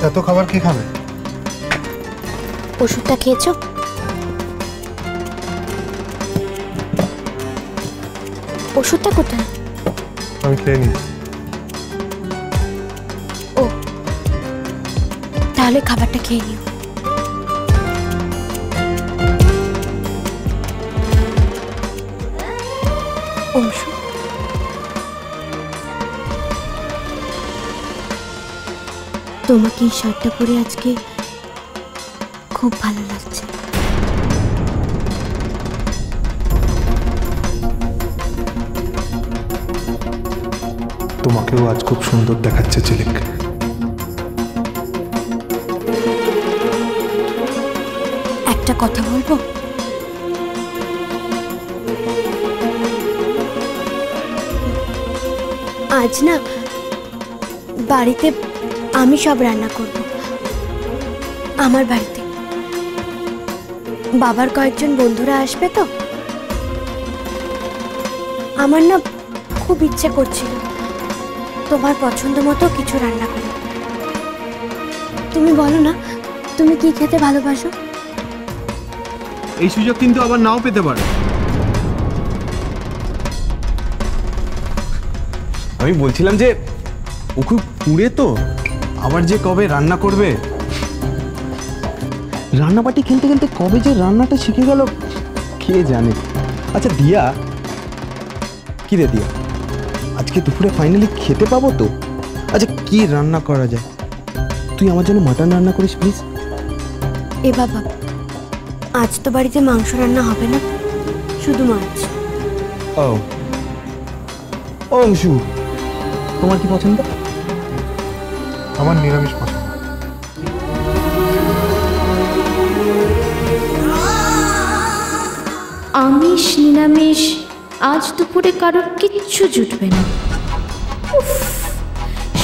এত খাবার কে খাবে? ওষুধটা খেয়েছো? ওষুধটা কোথায়? আমি খেয়ে নিই। ও, তাহলে খাবারটা খেয়ে নিও। অংশু, তোমাকে এই শার্টটা পরে আজকে খুব ভালো লাগছে। তোমাকেও আজ খুব সুন্দর দেখাচ্ছে ঝিলিক। একটা কথা বলবো? আজ না বাড়িতে আমি সব রান্না করব, আমার বাড়িতে। বাবার কয়েকজন বন্ধুরা আসবে তো, আমার না খুব ইচ্ছে করছিল তোমার পছন্দ মতো কিছু রান্না করো। তুমি বলো না, তুমি কি খেতে ভালোবাসো? এই সুযোগ কিন্তু আবার নাও পেতে পারো। আমি বলছিলাম যে ও খুব পুড়ে তো, আবার যে কবে রান্না করবে। রান্নাবাটি খেলতে খেলতে কবে যে রান্নাটা শিখে গেল কে জানে। আচ্ছা দিয়া, কি রে দিয়া, আজকে দুপুরে ফাইনালি খেতে পাবো তো? আচ্ছা কি রান্না করা যায়? তুই আমার জন্য মাটন রান্না করিস প্লিজ। এ বাবা, আজ তো বাড়িতে মাংস রান্না হবে না, শুধু মাছ। ও অংশু, তোমার কি পছন্দ? আমার নিরামিষ পছন্দ। আমিষ নিরামিষ আজ দুপুরে কারোর কিচ্ছু জুটবে না। উফ,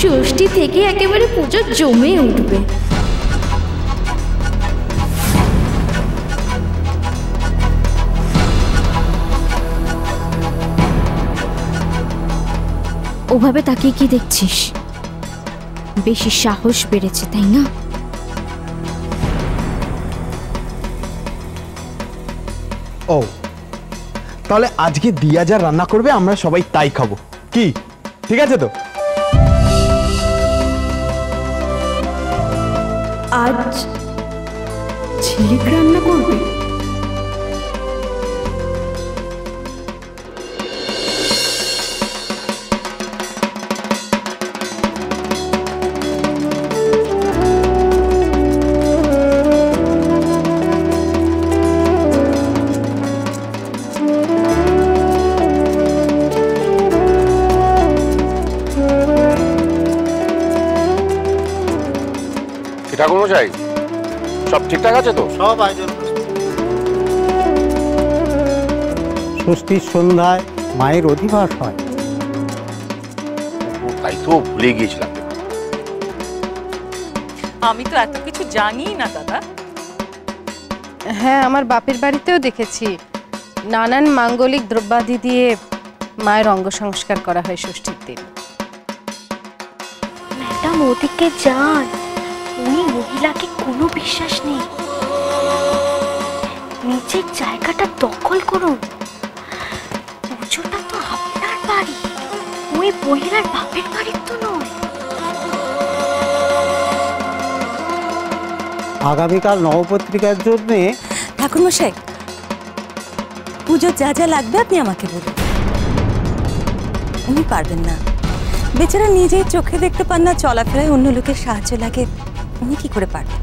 ষষ্ঠী থেকে একেবারে পুজো জমে উঠবে। ওভাবে তাকিয়ে কি দেখছিস? বেশি সাহস বেড়েছে তাই না? ও, তাহলে আজকে দিয়া যা রান্না করবে আমরা সবাই তাই খাবো, কি ঠিক আছে তো? আজ ঝিলিক রান্না করবে? ঠাকুরমশাই, সব ঠিকঠাক আছে তো? সব আয়োজন। ষষ্ঠীর সন্ধ্যায় মায়ের অধিবাস হয়। তাই তো ভুলে গিয়েছিলাম। আমি তো এত কিছু জানি না দাদা। হ্যাঁ, আমার বাপের বাড়িতেও দেখেছি নানান মাঙ্গলিক দ্রব্যাদি দিয়ে মায়ের অঙ্গ সংস্কার করা হয় ষষ্ঠীর দিন। ম্যাডাম ওদিকে যান, উনি মহিলাকে কোনো বিশ্বাস নেই। নিজের জায়গাটা দখল করুন। পুজোটা তো আপনার বাড়ি, ওই মহিলার বাপের বাড়ির তো নয়। আগামীকাল নবপত্রিকার জন্য ঠাকুরমশাই, পুজোর যা যা লাগবে আপনি আমাকে বলুন। উনি পারবেন না, বেচারা নিজেই চোখে দেখতে পান না, চলাফেরায় অন্য লোকের সাহায্য লাগে, উনি কি করে পারবেন?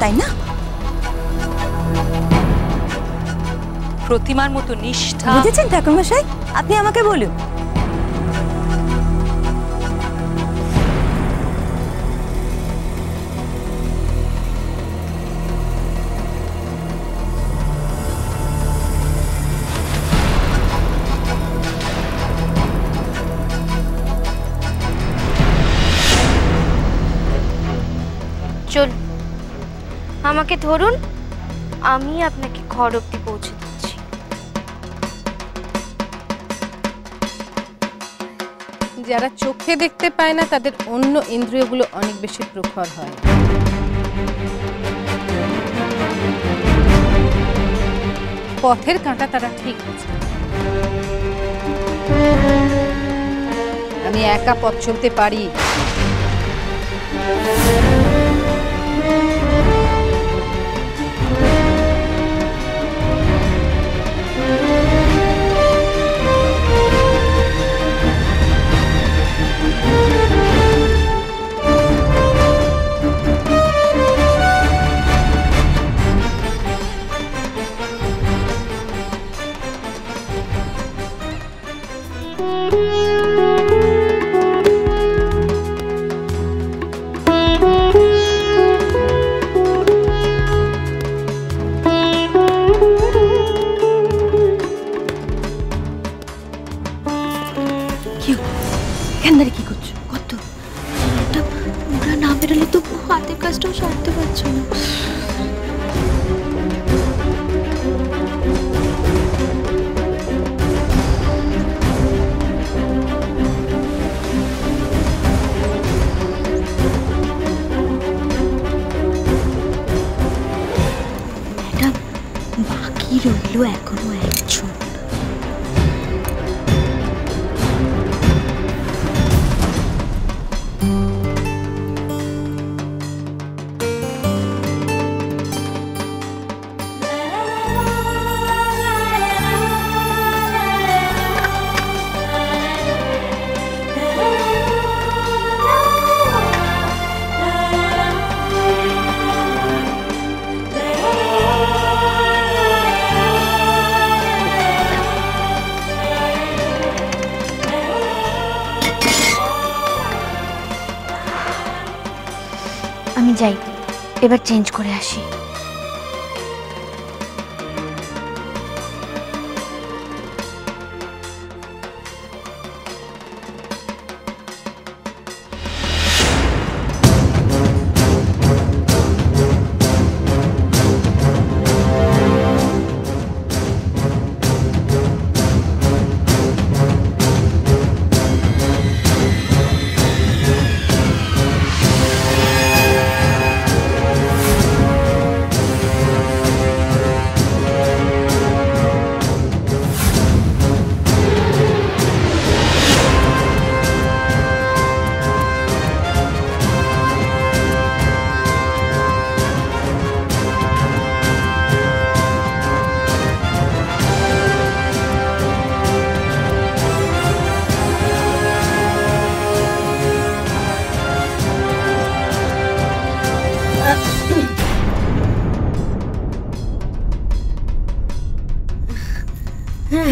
তাই না? প্রতিমার মতো নিষ্ঠা। বুঝেছেন ঠাকুরমশাই, আপনি আমাকে বলুন। চল, আমাকে ধরুন, আমি আপনাকে ঘর অব্দি পৌঁছে দিচ্ছি। যারা চোখে দেখতে পায় না তাদের অন্য ইন্দ্রিয়গুলো অনেক বেশি প্রখর হয়। পথের কাঁটা তারা ঠিক আছে। আমি একা পথ চলতে পারি। কি করছো? কত ওরা না বেরোলে তো হাতের কাজটাও সারতে পারছো না। ম্যাডাম, বাকি রইল এখনো একজন। আমি যাই, এবার চেঞ্জ করে আসি।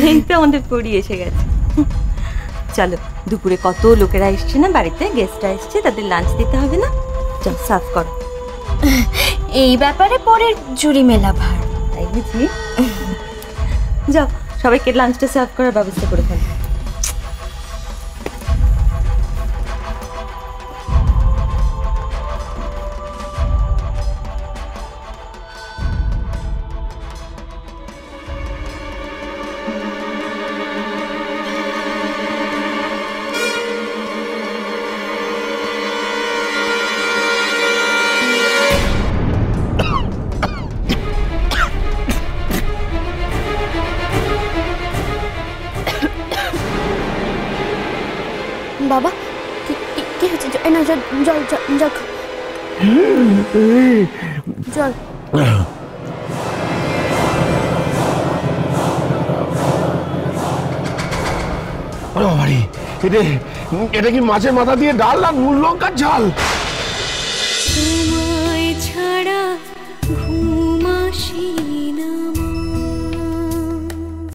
এই তো আমাদের পড়ি এসে গেছে। চলো, দুপুরে কত লোকেরা এসছে না, বাড়িতে গেস্টরা এসছে, তাদের লাঞ্চ দিতে হবে না? চল সার্ভ করো। এই ব্যাপারে পরের জুরি মেলা ভার। তাই বুঝি? যাও, সবাইকে লাঞ্চটা সার্ভ করার ব্যবস্থা করে ফেলো। বাবা, কি হচ্ছে? না, জল জল জল জল। এটা কি মাছের মাথা দিয়ে ডাল আর নুন লঙ্কার ঝাল? তোমায় ছাড়া